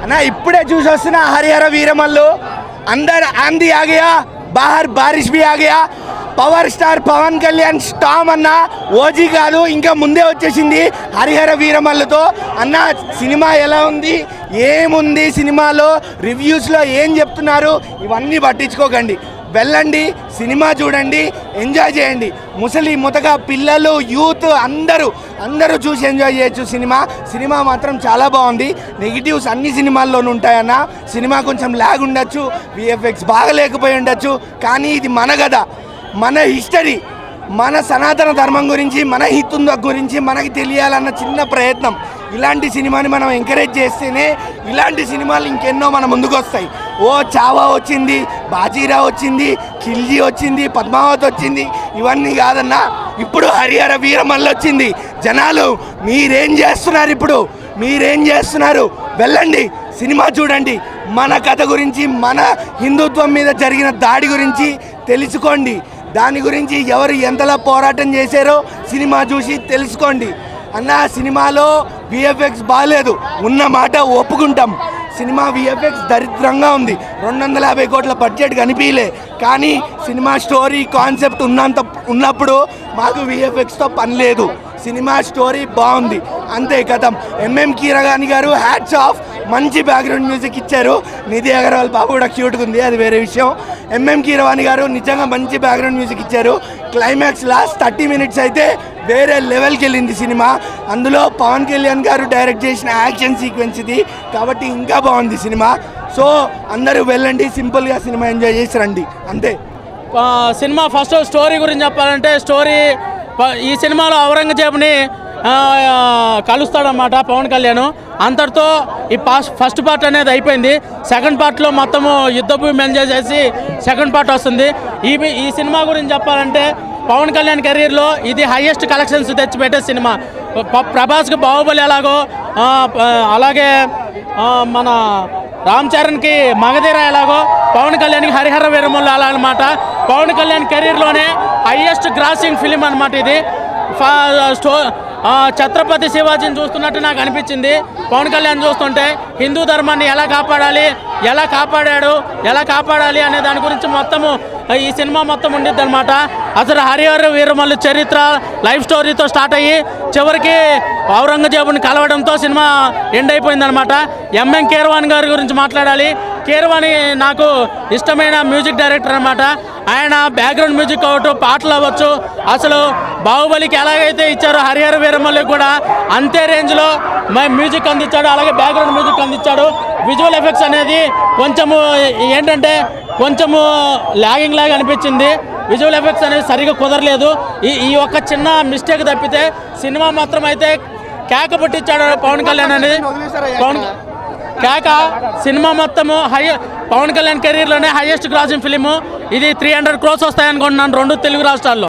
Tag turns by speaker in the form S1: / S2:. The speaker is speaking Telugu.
S1: అన్నా ఇప్పుడే చూసి వస్తున్నా హరిహర వీరమల్లు. అందరు ఆంधी आ गया, बाहर बारिश भी आ गया. పవర్ స్టార్ పవన్ కళ్యాణ్ స్టామ్ అన్న ఓజీ కాదు, ఇంకా ముందే వచ్చేసింది హరిహర వీరమల్లుతో. అన్న సినిమా ఎలా ఉంది, ఏముంది సినిమాలో, రివ్యూస్లో ఏం చెప్తున్నారు, ఇవన్నీ పట్టించుకోకండి. వెళ్ళండి, సినిమా చూడండి, ఎంజాయ్ చేయండి. ముసలి ముతక పిల్లలు యూత్ అందరూ చూసి ఎంజాయ్ చేయొచ్చు. సినిమా మాత్రం చాలా బాగుంది. నెగిటివ్స్ అన్ని సినిమాల్లోనూ ఉంటాయన్న. సినిమా కొంచెం ల్యాగ్ ఉండొచ్చు, విఎఫ్ఎక్స్ బాగలేకపోయి ఉండొచ్చు, కానీ ఇది మన కథ, మన హిస్టరీ, మన సనాతన ధర్మం గురించి, మన హిందుత్వం గురించి మనకి తెలియాలన్న చిన్న ప్రయత్నం. ఇలాంటి సినిమాని మనం ఎంకరేజ్ చేస్తేనే ఇలాంటి సినిమాలు ఇంకెన్నో మన ముందుకు వస్తాయి. ఓ చావా వచ్చింది, బాజీరా వచ్చింది, ఖిల్జీ వచ్చింది, పద్మావతి వచ్చింది, ఇవన్నీ కాదన్నా. ఇప్పుడు హరిహర వీరమల్లు వచ్చింది. జనాలు మీరేం చేస్తున్నారు? వెళ్ళండి, సినిమా చూడండి. మన కథ గురించి, మన హిందుత్వం మీద జరిగిన దాడి గురించి తెలుసుకోండి. దాని గురించి ఎవరు ఎంతలా పోరాటం చేశారో సినిమా చూసి తెలుసుకోండి. అన్న సినిమాలో విఎఫ్ఎక్స్ బాగాలేదు, ఉన్న మాట ఒప్పుకుంటాం. సినిమా విఎఫ్ఎక్స్ దరిద్రంగా ఉంది. 250 కోట్ల బడ్జెట్ కనిపించలే, కానీ సినిమా స్టోరీ కాన్సెప్ట్ ఉన్నప్పుడు మాకు విఎఫ్ఎక్స్తో పని లేదు. సినిమా స్టోరీ బాగుంది, అంతే కథం. ఎంఎం కీరవాణి గారు హ్యాట్స్ ఆఫ్, మంచి బ్యాక్గ్రౌండ్ మ్యూజిక్ ఇచ్చారు. నిధి అగర్వాల్ బాబు కూడా క్యూట్గా ఉంది, అది వేరే విషయం. ఎంఎం కీరవాణి గారు నిజంగా మంచి బ్యాక్గ్రౌండ్ మ్యూజిక్ ఇచ్చారు. క్లైమాక్స్ లాస్ట్ 30 మినిట్స్ అయితే వేరే లెవెల్కి వెళ్ళింది సినిమా. అందులో పవన్ కళ్యాణ్ గారు డైరెక్ట్ చేసిన యాక్షన్ సీక్వెన్స్ ఇది, కాబట్టి ఇంకా బాగుంది సినిమా. సో అందరూ వెళ్ళండి, సింపుల్గా సినిమా ఎంజాయ్ చేసి రండి, అంతే.
S2: సినిమా ఫస్ట్ స్టోరీ గురించి చెప్పాలంటే, ఈ సినిమాలో ఔరంగజేబుని కలుస్తాడన్నమాట పవన్ కళ్యాణ్. అంతటితో ఈ ఫస్ట్ పార్ట్ అనేది అయిపోయింది. సెకండ్ పార్ట్లో మొత్తము యుద్ధభూమి ఎంజాయ్ చేసి సెకండ్ పార్ట్ వస్తుంది. ఈ సినిమా గురించి చెప్పాలంటే, పవన్ కళ్యాణ్ కెరీర్లో ఇది హైయెస్ట్ కలెక్షన్స్ తెచ్చిపెట్టే సినిమా. ప్రభాస్కి బాహుబలి ఎలాగో, అలాగే మన రామ్ చరణ్కి మగధీర ఎలాగో, పవన్ కళ్యాణ్కి హరిహర వీరమల్లు అలా అనమాట. పవన్ కళ్యాణ్ కెరీర్లోనే హైయెస్ట్ గ్రాసింగ్ ఫిలిం అనమాట ఇది. ఛత్రపతి శివాజీని చూస్తున్నట్టు నాకు అనిపించింది. పవన్ కళ్యాణ్ చూస్తుంటే హిందూ ధర్మాన్ని ఎలా కాపాడాలి అనే దాని గురించి మొత్తము ఈ సినిమా మొత్తం ఉండిద్ది అనమాట. అసలు హరిహర వీరమల్లు చరిత్ర లైఫ్ స్టోరీతో స్టార్ట్ అయ్యి చివరికి ఔరంగజేబుని కలవడంతో సినిమా ఎండ్ అయిపోయిందనమాట. ఎంఎం కీరవాణి గారి గురించి మాట్లాడాలి. కీరవాణి నాకు ఇష్టమైన మ్యూజిక్ డైరెక్టర్ అనమాట. ఆయన బ్యాక్గ్రౌండ్ మ్యూజిక్ అవ్వచ్చు, పాటలు అవ్వచ్చు, అసలు బాహుబలికి ఎలాగైతే ఇచ్చారో హరిహర వీరమల్లికి కూడా అంతే రేంజ్లో మ్యూజిక్ అందించాడు, అలాగే బ్యాక్గ్రౌండ్ మ్యూజిక్ అందించాడు. విజువల్ ఎఫెక్ట్స్ అనేది కొంచెము లాగింగ్ లాగా అనిపించింది. విజువల్ ఎఫెక్ట్స్ అనేది సరిగా కుదరలేదు. ఈ ఒక్క చిన్న మిస్టేక్ తప్పితే సినిమా మాత్రం అయితే కేక పుట్టించాడు పవన్ కళ్యాణ్ అనేది. కేక సినిమా మొత్తము పవన్ కళ్యాణ్ కెరీర్లోనే హైయెస్ట్ గ్రాసింగ్ ఫిలిము ఇది. 300 crores వస్తాయనుకుంటున్నాను 2 తెలుగు రాష్ట్రాల్లో.